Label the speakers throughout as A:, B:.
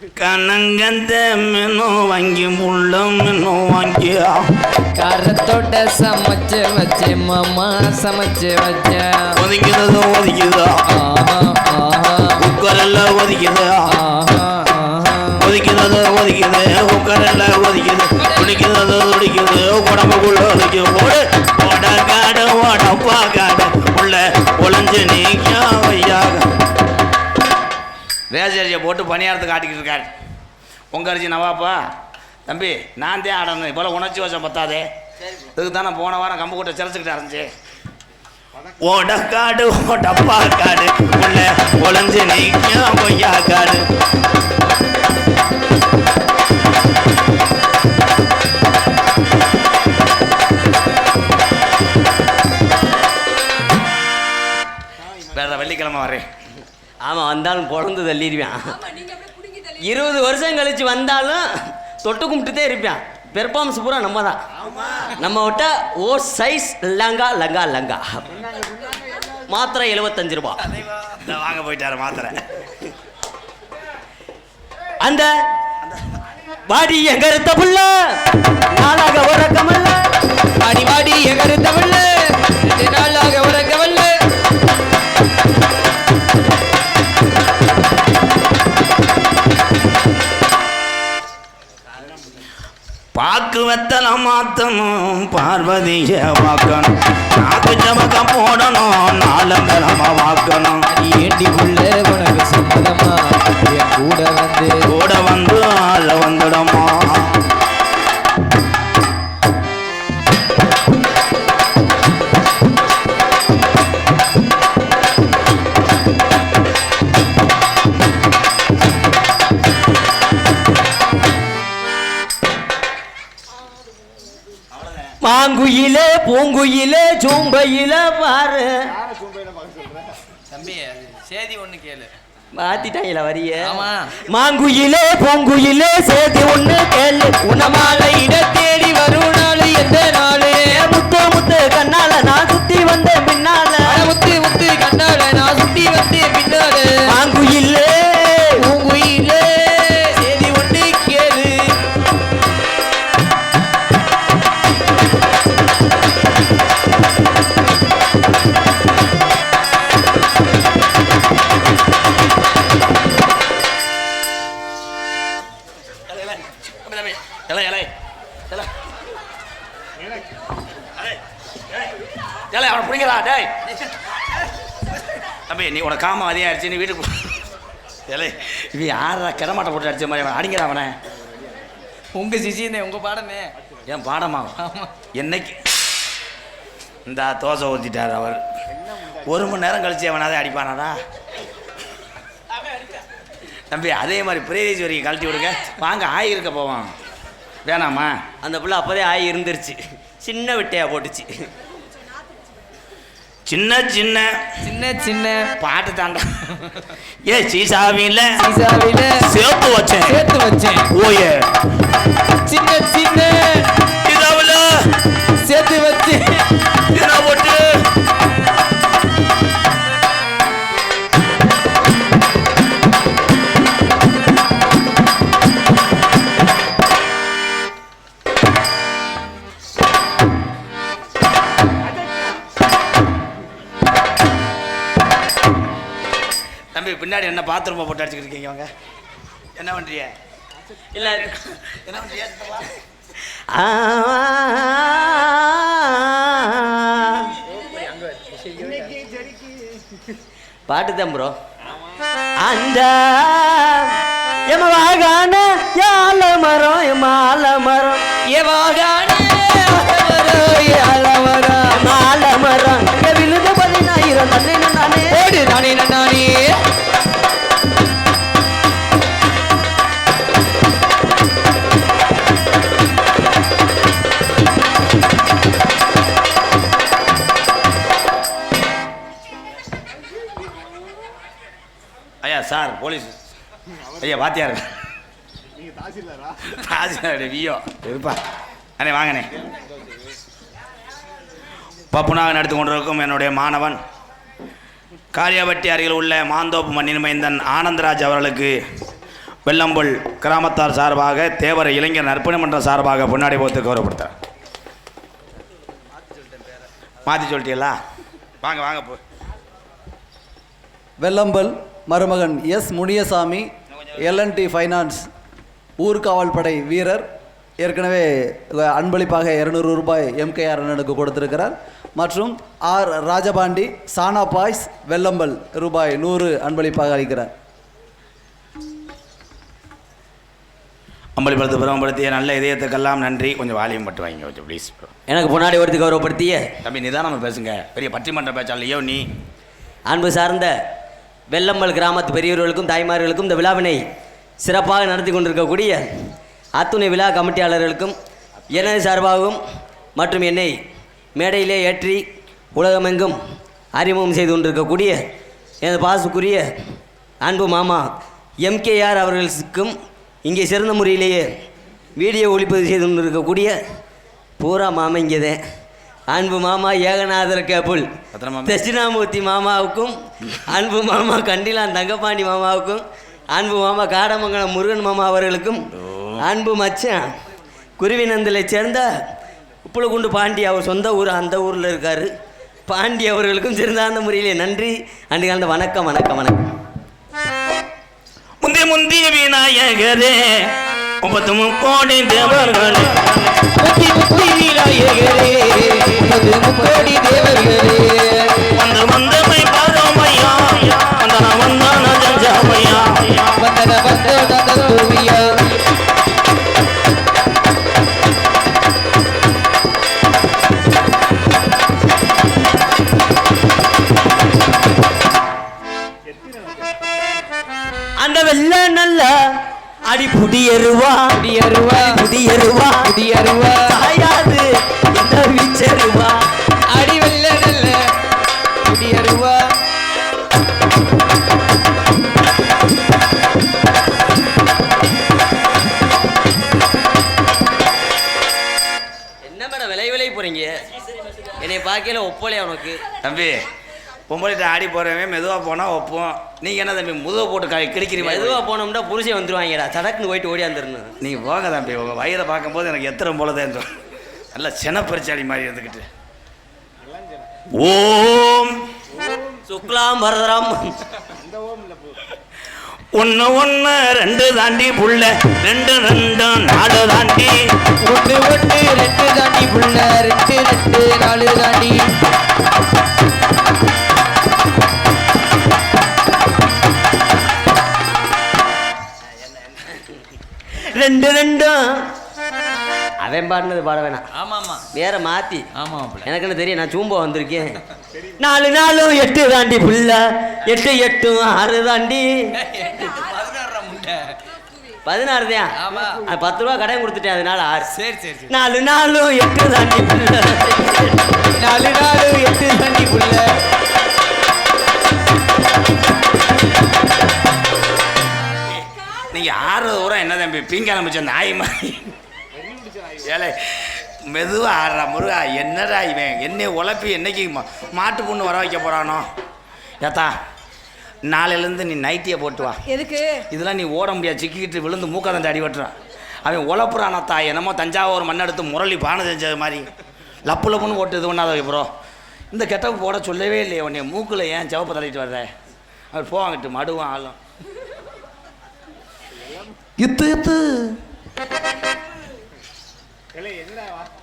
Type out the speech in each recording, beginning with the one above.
A: கனங்கந்த மின்னும் வாங்கி முள்ளும் மின்னும் வாங்கி
B: காரத்தோட சமைச்சு வச்சு மாமா சமைச்சு வச்ச
A: ஒதுக்குதோ ஒதுக்குதோ குக்கர் எல்லாம் ஒதுக்குது ஒதுக்குதோ ஒதுக்குது குக்கர் எல்லாம் ஒதுக்குது துடிக்குதோ துடிக்குது உடம்புக்குள்ள ஒதுக்கி போடு ஓட காடு ஓடப்பா காடு உள்ள ஒளிஞ்சு நீங்க வையாக ரேசரியை போட்டு பணியாரத்துக்கு ஆட்டிக்கிட்டு இருக்காரு. உங்க அரிசி நவாப்பா தம்பி நான் தான் ஆடணும் இப்போ உணர்ச்சி வசம் பத்தாதே இதுக்கு தானே போன வாரம் கம்பு கூட்ட சிறச்சுக்கிட்டு இருந்துச்சு. ஓடக்காடு ஓடப்பா காடு உள்ள ஒளிஞ்சு நீங்க கொய்யா காடு வேற வெள்ளிக்கிழமை வரேன்.
C: ஆமாம் வந்தாலும் பிறந்து தள்ளிடுவேன். 20 வருஷம் கழிச்சு வந்தாலும் தொட்டு கும்பிட்டுதே இருப்பேன். பெர்ஃபார்மன்ஸ் பூரா நம்ம தான். நம்ம விட்ட ஓ சைஸ் லங்கா லங்கா லங்கா மாத்திரை 75 ரூபா
A: வாங்க போயிட்டாரு மாத்திரை.
C: அந்த வாடி எங்க இருத்த புள்ள நாளாக உறக்கமல்ல
B: வாடி வாடி எங்க இருத்த புள்ள நாளாக உறக்கமல்ல
A: பாக்கு வெத்தல மாத்தணும் பார்வதிய வாக்கணும் நாக்கு ஜமக்கம் போடணும் நாலங்கிழமை வாக்கணும்
B: ஏண்டி உள்ள உனக்கு சம்மதமா கூட
A: வந்து ஆள வந்துடமா
C: மாங்குயிலே பூங்குயிலே சூம்பையில பாரு
B: தம்பி சேதி ஒண்ணு கேளு
C: மாத்திட்டாங்களா வரிய மாங்குயிலே பூங்குயிலே சேதி ஒண்ணு கேளு உனமாலை இட தேடி வரும் நாள் எந்த நாள் முத்து முத்து கண்ணால நான் சுத்தி வந்த பின்னால
B: முத்து முத்து கண்ணால நான் சுத்தி வந்தேன் பின்னால
C: மாங்குயிலே
B: பூங்குயிலே சேதி ஒண்ணு கேளு
A: அவனை பிடிக்கிறா டேய் தம்பி நீ உனக்கு காமம் அதிகமாகிடுச்சு நீ வீட்டுக்கு ஏலே இவன் யாரா கிடமாட்ட போட்டு அடிச்ச மாதிரி அவன் அடிங்கிறா அவனை
B: உங்க சிசினே உங்க பாடமே
A: ஏன் பாடமாகும் என்னைக்கு இந்த தோசை ஊற்றிட்டார் அவர் 1 மணி நேரம் கழிச்சு அவனாதே அடிப்பானாடா தம்பி அதே மாதிரி பிரேரிஜ் வரைக்கும் கழட்டி விடுங்க வாங்க ஆய் இருக்க போவான் வேணாமா
C: அந்த பிள்ளை அப்போதே ஆகி இருந்துருச்சு சின்ன விட்டையா போட்டுச்சு
A: சின்ன சின்ன
B: சின்ன சின்ன
A: பாட்டு தாண்டா ஏ சீசாவில
B: சேர்த்து வச்சேன்
A: ஓயே
B: சின்ன சின்ன
A: இதாவில
B: சேர்த்து வச்சு
A: இதா போட்டு தம்பி பின்னாடி என்ன பாத்ரூமை போட்டு அடிச்சுக்கிட்டு இருக்கீங்க அவங்க என்ன பண்றீங்க
C: இல்லை
A: என்ன பண்றீங்க
C: பாட்டு தான் ப்ரோ அந்த எமவாகான யாழ மரம் எமால மரம்
B: எவாகான
C: மால மரம் விழுது 10,000 தன்னை நானே
B: ஓடு நானே நானே
A: ஐயா சார் போலீஸ் ஐயா பாத்தியாரு தாசில்தார் வியோ இருப்பா அண்ணே வாங்கண்ணே பப்புனாக நடத்தி கொண்டிருக்கும் என்னுடைய மாணவன் காளியாபட்டி அருகில் உள்ள மாந்தோப்பு மண்ணின் மைந்தன் ஆனந்தராஜ் அவர்களுக்கு வெள்ளம்புல் கிராமத்தார் சார்பாக தேவர இளைஞர் நற்பணி மன்றம் சார்பாக பொன்னாடி போத்து கௌரவப்படுத்துகிறேன். மாற்றி சொல்லிட்டீங்களா? வாங்க வாங்க போ.
D: வெள்ளம்பல் மருமகன் எஸ் முனியசாமி எல்என்டி ஃபைனான்ஸ் ஊர்காவல் படை வீரர் ஏற்கனவே அன்பளிப்பாக 200 ரூபாய் எம்கேஆர் அண்ணனுக்கு கொடுத்திருக்கிறார். மற்றும் ஆர் ராஜபாண்டி சானா பாய்ஸ் வெள்ளம்பல் ரூபாய் 100 அன்பளிப்பாக அளிக்கிறார்.
A: அம்பளிப்படுத்த பிரமப்படுத்திய நல்ல இதயத்துக்கெல்லாம் நன்றி. கொஞ்சம் வாலியம் பட்டு வாங்க கொஞ்சம் ப்ளீஸ்.
C: எனக்கு பொன்னாடி ஒருத்தி கௌரவப்படுத்திய
A: தம்பி நிதானமாக பேசுங்க. பெரிய பட்டிமன்ற பேச்சாலையோ நீ.
C: அன்பு சார்ந்த வெள்ளம்பல் கிராமத்து பெரியவர்களுக்கும் தாய்மார்களுக்கும் இந்த விழாவினை சிறப்பாக நடத்தி கொண்டிருக்கக்கூடிய அத்துணை விழா கமிட்டியாளர்களுக்கும் எனது சார்பாகவும் மற்றும் என்னை மேடையிலே ஏற்றி உலகமெங்கும் அறிமுகம் செய்து கொண்டிருக்கக்கூடிய எனது பாசுக்குரிய அன்பு மாமா எம்கேஆர் அவர்களுக்கும் இங்கே சிறந்த முறையிலேயே வீடியோ ஒளிப்பதிவு செய்து கொண்டிருக்கக்கூடிய பூரா மாமா இங்கேதான் அன்பு மாமா ஏகநாதர் கேப்புல் தட்சிணாமூர்த்தி மாமாவுக்கும் அன்பு மாமா கண்டிலான் தங்கப்பாண்டி மாமாவுக்கும் அன்பு மாமா காடமங்கலம் முருகன் மாமா அவர்களுக்கும் அன்பு மச்சான் குருவினந்திலை சேர்ந்த உப்புலகுண்டு பாண்டி அவர் சொந்த ஊர் அந்த ஊரில் இருக்கார் பாண்டி அவர்களுக்கும் சிறந்தாந்த முறையிலே நன்றி அன்று கலந்த வணக்கம் வணக்கம் வணக்கம்.
A: முந்தி முந்திய விநாயகரே 93 கோடி தேவர்களே
B: விநாயகரே 93 கோடி தேவர்களே
A: வந்து வந்தமை பாரோமையா வந்தன வந்தான ஜஞ்சாமையா
B: வந்தன வந்தன தூவியா
C: அந்த வெள்ள நல்ல அடி புடியருவா
B: புடியருவா
C: புடியருவா
B: புடியருவா
C: தாயாது இந்த விச்சருவா
B: அடி வெள்ள நல்ல புடியருவா
C: என்ன மேடம் விலை போறீங்க? என்னை பார்க்கல ஒப்போலையா உனக்கு?
A: தம்பி பொம்பளைகிட்ட ஆடி போகிறவன் மெதுவாக போனால் ஒப்போம். நீங்கள் என்ன தம்பி முதுவை போட்டு கிழிக்கிறீங்க?
C: மெதுவாக போனோம்னா புருஷன் வந்துருவாங்கடா, தடக்குன்னு போயிட்டு ஓடியாந்துருணும்.
A: நீங்கள் போங்க தம்பி. உங்கள் வயிறை பார்க்கும்போது எனக்கு எத்தனை போல தான் இருந்தோம். நல்லா செனப்பரிச்சாடி மாதிரி இருந்துக்கிட்டு. ஓம்
C: சுக்லாம் வரதராம்
A: 1 1 2 தாண்டி புள்ள 2 2 4 தாண்டி
B: 1 1 2 தாண்டி புள்ள 2 2 4 தாண்டி
C: 2 2 அவன் பாடினது பாட வேணாம்.
B: ஆமா ஆமா
C: வேற மாத்தி.
B: ஆமா
C: எனக்கு என்ன தெரியும், நான் சூம்பா வந்திருக்கேன். 4 4 8 தாண்டி புள்ள 8 8 6 தாண்டி 16 தான்.
B: ஆமா.
C: அது 10 ரூபா கடன் கொடுத்துட்டேன், அதனால 6.
B: சரி சரி
C: 4 4 8 தாண்டி புள்ள
B: 4 4 8 தாண்டி புள்ள
A: நீங்கள் ஆடுறது ஊரா என்ன தம்பி பீங்காலம் வச்ச நாய் மாதிரி ஏழை மெதுவாக ஆடுறா முருகா. என்னடா இவன் என்னை உழப்பி என்னைக்கு மாட்டு பொண்ணு வர வைக்க போகிறானோ? ஏத்தா நாளையிலேருந்து நீ நைட்டியை போட்டு வா.
E: எதுக்கு?
A: இதெல்லாம் நீ ஓட முடியாது, சிக்கிக்கிட்டு விழுந்து மூக்காதண்ட அடி வெட்டுறான். அவன் உழப்புறானத்தா. என்னமோ தஞ்சாவூர் மண் எடுத்து முரளி பானை செஞ்சது மாதிரி லப்பு லப்புன்னு ஓட்டு இது பண்ணாத ப்ரோ. இந்த கெட்டப்பு போட சொல்லவே இல்லையே உன்னை. மூக்கில் ஏன் சிவப்பு தள்ளிட்டு வர்ற? அவர் போவாங்கிட்டு மடுவான் ஆளும். இத்து இத்து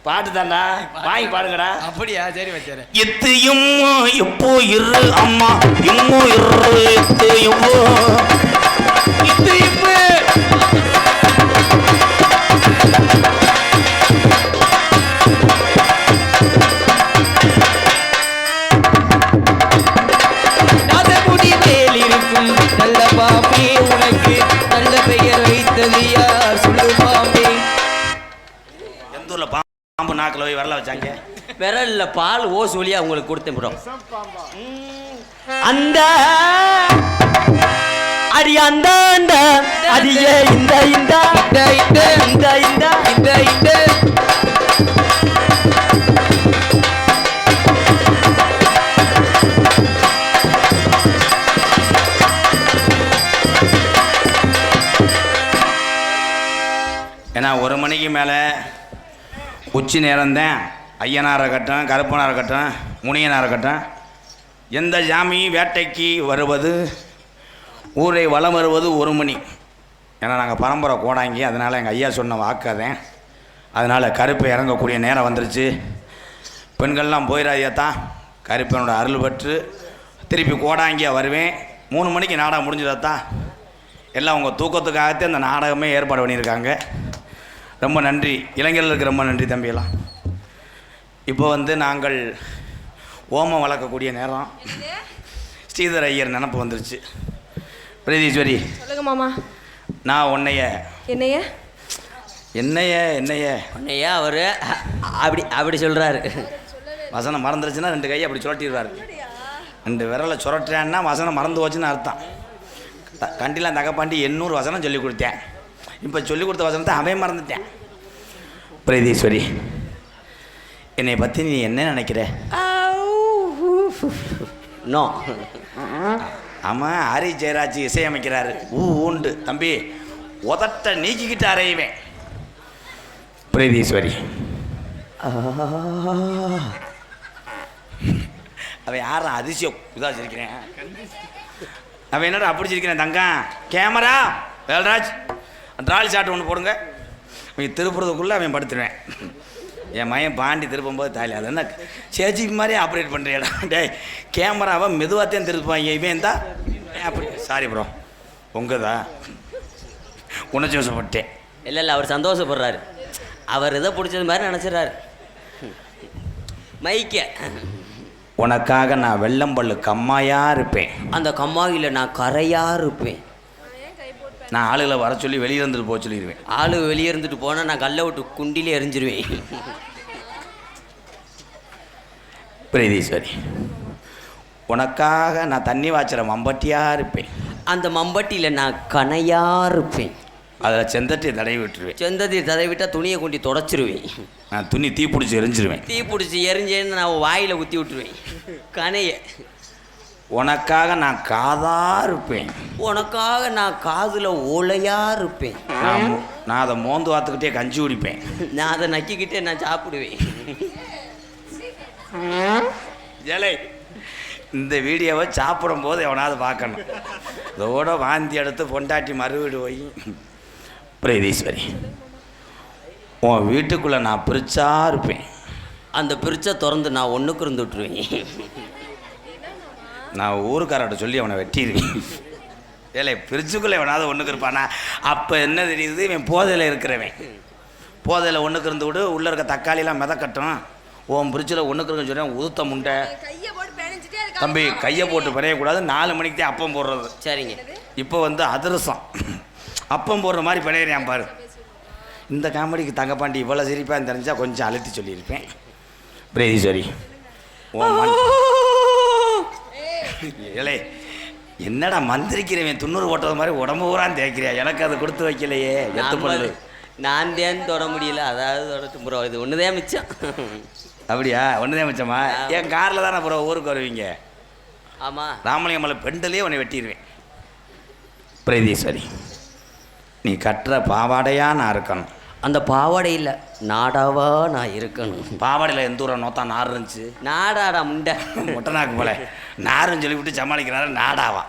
A: பாட்டு தாண்டா, வாங்கி பாடுங்கடா.
B: அப்படியா? சரி வச்சாரு.
A: இத்து இம்மோ இப்போ இரு அம்மா இம்மோ இரு இத்து இம்மோ இத்து இம்மு
B: நாதமுடி மேல் இருக்கும் நல்ல பாம்பே உனக்கு நல்ல பெயர் வைத்தது யார் சொல்லு பாம்பே.
A: எந்த ஊரில் பாம்பு நாக்கில் போய் வரல வச்சாங்க?
C: விரல்ல பால் ஓஸ் ஒலியா உங்களுக்கு கொடுத்தேன் ப்ரோ. அந்த அடி அந்த அந்த அடியே இந்த இந்த
B: இந்த இந்த
C: இந்த இந்த
B: இந்த இந்த
A: ஏன்னா 1 மணிக்கு மேலே உச்சி நேரம்தான் ஐயனாரை கட்டும் கருப்பனாரை கட்டும் முனியனாரை கட்டும். எந்த ஜாமி வேட்டைக்கு வருவது ஊரை வலம் வருவது 1 மணி. ஏன்னா நாங்கள் பரம்பரை கோடாங்கி, அதனால் எங்கள் ஐயா சொன்ன வாக்காதேன். அதனால் கருப்பு இறங்கக்கூடிய நேரம் வந்துருச்சு. பெண்கள்லாம் போயிடாதியத்தான், கருப்பனோட அருள் பெற்று திருப்பி கோடாங்கியாக வருவேன். 3 மணிக்கு நாடகம் முடிஞ்சிடத்தான். எல்லாம் உங்கள் தூக்கத்துக்காகத்தே அந்த நாடகமே ஏற்பாடு பண்ணியிருக்காங்க. ரொம்ப நன்றி, இளைஞர்களுக்கு ரொம்ப நன்றி தம்பியெல்லாம். இப்போ வந்து நாங்கள் ஓமம் வளர்க்கக்கூடிய நேரம். ஸ்ரீதர் ஐயர் நினப்பு வந்துருச்சு. பிரதீஸ்வரி
E: சொல்லுங்க மாமா.
A: நான் உன்னைய
C: உன்னையா அவர் அப்படி சொல்கிறாரு.
A: வசனம் மறந்துருச்சுன்னா 2 கையை அப்படி சுரட்டிடுவார். 2 விரலை சுரட்டுறான்னா வசனம் மறந்து போச்சுன்னு அர்த்தம். கண்டிலாம் தகப்பாண்டி 800 வசனம் சொல்லிக் கொடுத்தேன். இப்போ சொல்லிக் கொடுத்த வசனத்தை அவன் மறந்துட்டேன். பிரதீஸ்வரி, என்னை பற்றி நீ என்ன நினைக்கிற?
C: நோ.
A: ஆமாம், ஹரி ஜெயராஜ் இசையமைக்கிறாரு. உண்டு தம்பி, உதட்ட நீக்கிக்கிட்டு அறையுவேன். பிரதீஸ்வரி, அவன் யாரும் அதிசயம் இதாக வச்சிருக்கிறேன். அவன் என்னடா அப்படி வச்சிருக்கிறேன் தங்கம். கேமரா வேல்ராஜ் ட்ராலி ஷாட் ஒன்று போடுங்க. அவன் திருப்புறதுக்குள்ளே அவன் படுத்துருவேன். என் மயன் பாண்டி திருப்பும்போது தாலி அது என்ன சேச்சி மாதிரி ஆப்ரேட் பண்ணுறியடா. டே கேமராவை மெதுவாகத்தான் திருப்பாங்க. இவன் தான் அப்படி. சாரி ப்ரோ, உங்கதா உணர்ச்சி வசப்பட்டேன்.
C: இல்லை அவர் சந்தோஷப்படுறாரு. அவர் இதை பிடிச்சது மாதிரி நினச்சிட்றாரு. மைக்க
A: உனக்காக நான் வெள்ளம்பல்லு கம்மாயாக இருப்பேன்.
C: அந்த கம்மாயில் நான் கரையாக இருப்பேன்.
A: நான் ஆளுகளை வர சொல்லி வெளியே இருந்துட்டு போக சொல்லிடுவேன்.
C: ஆளு வெளியே இருந்துட்டு போனால் நான் கல்லை விட்டு குண்டிலே எரிஞ்சிருவேன்.
A: பிரதீஸ்வரி, உனக்காக நான் தண்ணி வாய்ச்சிற மம்பட்டியாக இருப்பேன்.
C: அந்த மம்பட்டியில் நான் கனையாக இருப்பேன்.
A: அதில் செந்தட்டியை தடவி விட்டுருவேன்.
C: செந்தத்தி தடவிட்டால் துணியை கொண்டு தொடச்சிருவேன்.
A: நான் துணி தீ பிடிச்சி எரிஞ்சிருவேன்.
C: தீ பிடிச்சி எரிஞ்சேன்னு நான் வாயில் ஊற்றி விட்டுருவேன் கனையை.
A: உனக்காக நான் காதாக இருப்பேன்.
C: உனக்காக நான் காதில் ஓலையாக இருப்பேன்.
A: நான் அதை மோந்து வாத்துக்கிட்டே கஞ்சி குடிப்பேன்.
C: நான் அதை நக்கிக்கிட்டே நான் சாப்பிடுவேன்.
A: ஜலை, இந்த வீடியோவை சாப்பிடும்போது எவனாவது பார்க்கணும். இதோட வாந்தி எடுத்து பொண்டாட்டி மறுவீடு போய். பிரதீஸ்வரி, உன் வீட்டுக்குள்ளே நான் பிரிச்சா இருப்பேன்.
C: அந்த பிரிச்சை திறந்து நான் ஒன்றுக்கு இருந்து விட்டுருவேன்.
A: நான் ஊருக்காரட்ட சொல்லி அவனை வெட்டிடுவேன். ஏலே, பிரிச்சுக்குள்ளே எவனாவது ஒன்றுக்கு இருப்பானா? அப்போ என்ன தெரியுது, இவன் போதையில் இருக்கிறவன். போதையில் ஒன்றுக்கு இருந்து விடு, உள்ளே இருக்க தக்காளிலாம் மிதக்கட்டும். உன் பிரிட்ஜில் ஒன்றுக்கு இருக்குன்னு சொல்கிறேன். உதுத்த முண்டை தம்பி, கையை போட்டு பிணையக்கூடாது. 4 மணிக்கு தான் அப்பம் போடுறது.
C: சரிங்க.
A: இப்போ வந்து அதிரசம் அப்பம் போடுற மாதிரி பிணையிறேன் பாரு. இந்த காமெடிக்கு தங்கப்பாண்டி இவ்வளோ சிரிப்பாக தெரிஞ்சால் கொஞ்சம் அழுத்தி சொல்லியிருப்பேன். பிரதீஸ்வரி, ஏலே என்னடா மந்திரிக்கிறவன் 90 ஓட்டது மாதிரி உடம்பு ஊரான் தேய்க்கிறியா? எனக்கு அது கொடுத்து வைக்கலையே.
C: நான் தேன் தொட முடியல, அதாவது ப்ரோ இது ஒன்று தான் மிச்சம்.
A: அப்படியா? ஒன்று தான் மிச்சமா? என் காரில் தானே ப்ரோ ஊருக்கு வருவீங்க.
C: ஆமாம்,
A: ராமலிங்கம் மலை பெண்டலே உன்னை வெட்டிடுவேன். பிரதீஸ்வரி, நீ கட்டுற பாவாடையாக நான் இருக்கணும்.
C: அந்த பாவாடையில் நாடாவா நான் இருக்கணும்.
A: பாவாடையில் எந்த ஊரை நோத்தா நார் இருந்துச்சு?
C: நாடாடா முண்டை
A: மொட்டை நாக்கு போல நாருன்னு சொல்லிவிட்டு சமாளிக்கிறாரு. நாடாவா?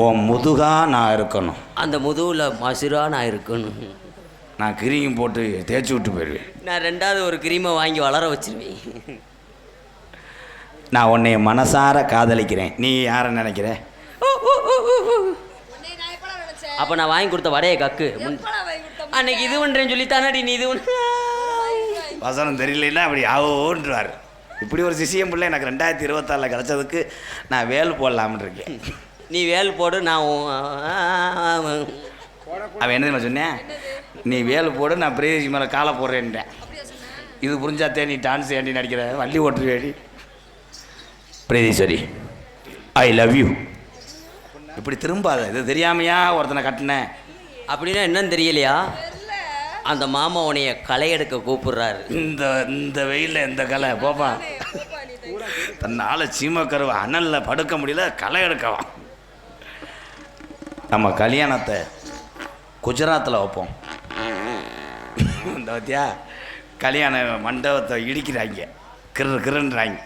A: ஓ முதுகா நான் இருக்கணும்.
C: அந்த முதுகில் மசுரா நான் இருக்கணும்.
A: நான் கிரீம் போட்டு தேய்ச்சி விட்டு போயிடுவேன்.
C: நான் 2வது ஒரு கிரீமை வாங்கி வளர வச்சிருவேன்.
A: நான் உன்னை மனசார காதலிக்கிறேன். நீ யாரை நினைக்கிற?
C: அப்போ நான் வாங்கி கொடுத்த வடையை கக்கு. அன்னைக்கு இது பண்ணுறேன்னு சொல்லி தானடி நீ இது
A: வசனம் தெரியலன்னா அப்படி ஆவோன்றார். இப்படி ஒரு சிசியம் பிள்ளை எனக்கு 2024 கிடச்சதுக்கு நான் வேல் போடலாம்னு இருக்கேன்.
C: நீ வேல் போடு, நான்
A: அவன் என்ன சொன்னேன்? நீ வேல் போடு, நான் பிரதேசி மேலே காலை போடுறேன்ட்டேன். இது புரிஞ்சாத்தே நீ டான்ஸ் ஏண்டி நடிக்கிற, வள்ளி ஓட்டுருவேடி. Pratheeswari, I love you. இப்படி திரும்பாத. இது தெரியாமையா ஒருத்தனை கட்டினேன்
C: அப்படின்னா என்னன்னு தெரியலையா? அந்த மாமா உனைய களை எடுக்க கூப்பிடுறாரு.
A: இந்த வெயிலில் இந்த களை போப்பா. தன்னால் சீமக்கருவை அனலில் படுக்க முடியல, களை எடுக்கவா. நம்ம கல்யாணத்தை குஜராத்தில் வைப்போம். இந்த பத்தியா கல்யாண மண்டபத்தை இடிக்கிறாங்க, கிருன்றாங்க.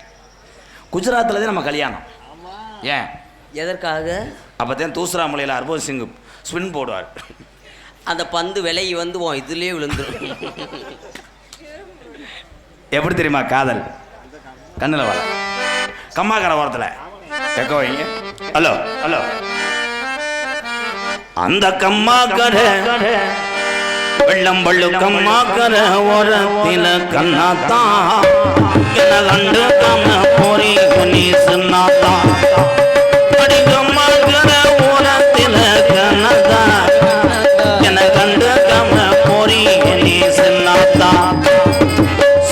A: குஜராத்தில் தான் நம்ம கல்யாணம். ஏன்?
C: எதற்காக?
A: அப்போ தான் தூசரா மலையில் ஹர்பஜன் சிங் ஸ்பின் போடுவார்.
C: அந்த பந்து விலகி வந்து இதுலேயே விழுந்துடும்.
A: எப்படி தெரியுமா காதல்? கண்ணில் வர கம்மாக்கரை ஓரத்தில் கேட்க வைங்க. ஹலோ ஹலோ, அந்த கம்மாக்கரை வெள்ளம் பள்ளு கம்மாக்கரை ஓரத்தில கண்ணாத்தான் என்ன கண்டு கம்ம போரி நீ சொன்னாத்தான். அடி கம்மாக்கரை ஓரத்தில கண்ணாத்தான் என்ன கண்டு கம்ம போரி நீ சொன்னாத்தான்.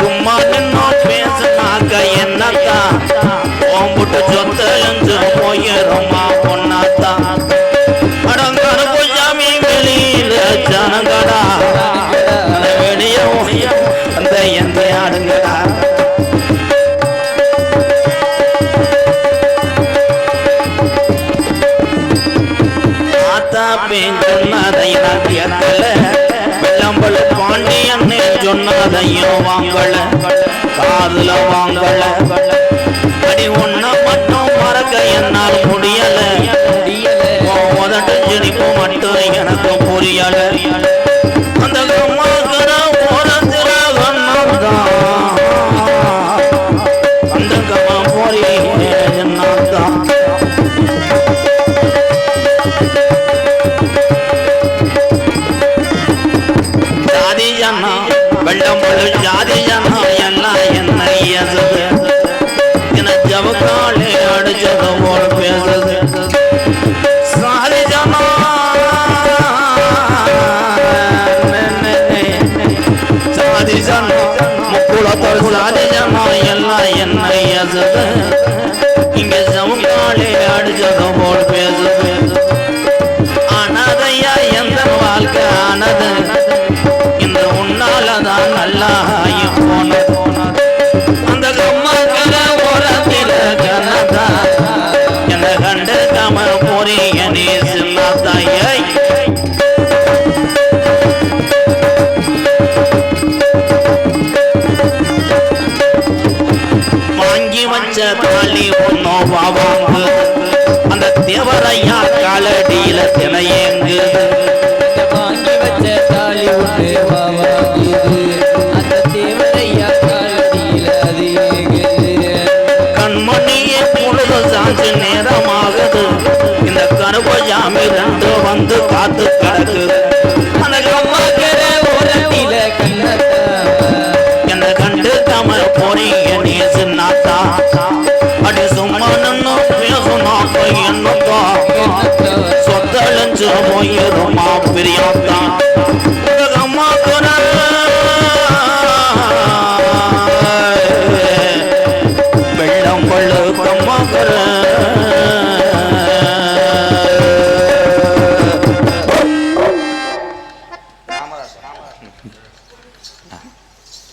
A: சும்மா நின்னோ பேசினாக்க என்னத்தான் ஓம்புட்டு சொத்தெழுந்து போயிருமா பொண்ணாத்தான். அடங்கரு கொஞ்சாமி வெளியில ஜனங்கடா வெளியே அந்த எந்த ஆடுங்கடா. ஆத்தா பேஞ்சொன்னதையில வெள்ளம்பல் பாண்டியன்னு சொன்னதையும் வாங்கல, காதுல வாங்கல. அடி ஒன்ன மட்டும் மறக்க என்னால் முடியல, உதட்டு சிரிப்பு மட்டும் எனக்கு புரியல. அந்த கம்மாக்கர ஓரத்தில கண்ணாதான் அந்த கம்மா போரி என்னதான். ஜாதி ஜன்னா வெள்ளம் பழு ஜாதி ஜன்னா எல்லாம் என்ன இயங்குது என ஜவக்காலே அடிச்சது போல பேசுது. சாதி ஜன்னா சாதி ஜன்னா முக்குளத்தோடு சாதி ஜன்னா எல்லாம் என்ன இயங்குது இங்க ஜவக்காலே அடிச்சது போல பேசுது. ஆனதையா எந்த வாழ்க்கை ஆனது இந்த உன்னாலதான் நல்லா போனது. அந்த கம்மாக்கர ஓரத்தில கனதா என்ன கண்டு கம போறிய நீ சின்னதாயை. வாங்கி வச்ச தாலி ஒன்னோ வாங்கு அந்த தேவரையா காலடியில தினையேங்கு.
B: வாங்கி வச்ச தாலி ஒன்று அந்த தேவரையா காலடியில அது
A: கண்மணியே பொழுது சாஞ்சு நேரமாகுது இந்த கருப்பஜாமி ரெண்டு வந்து காத்து கிடக்கு. அந்த கம்மாக்கர ஓரத்தில
B: கண்ணத்தா
A: என்ன கண்டு கம போறிய நீ சின்னாத்தா. அடி சும்மா நின்னு பேசுனாக்க என்னத்தா சொத்தழிஞ்சு போயிருமா பிரியாத்தான்.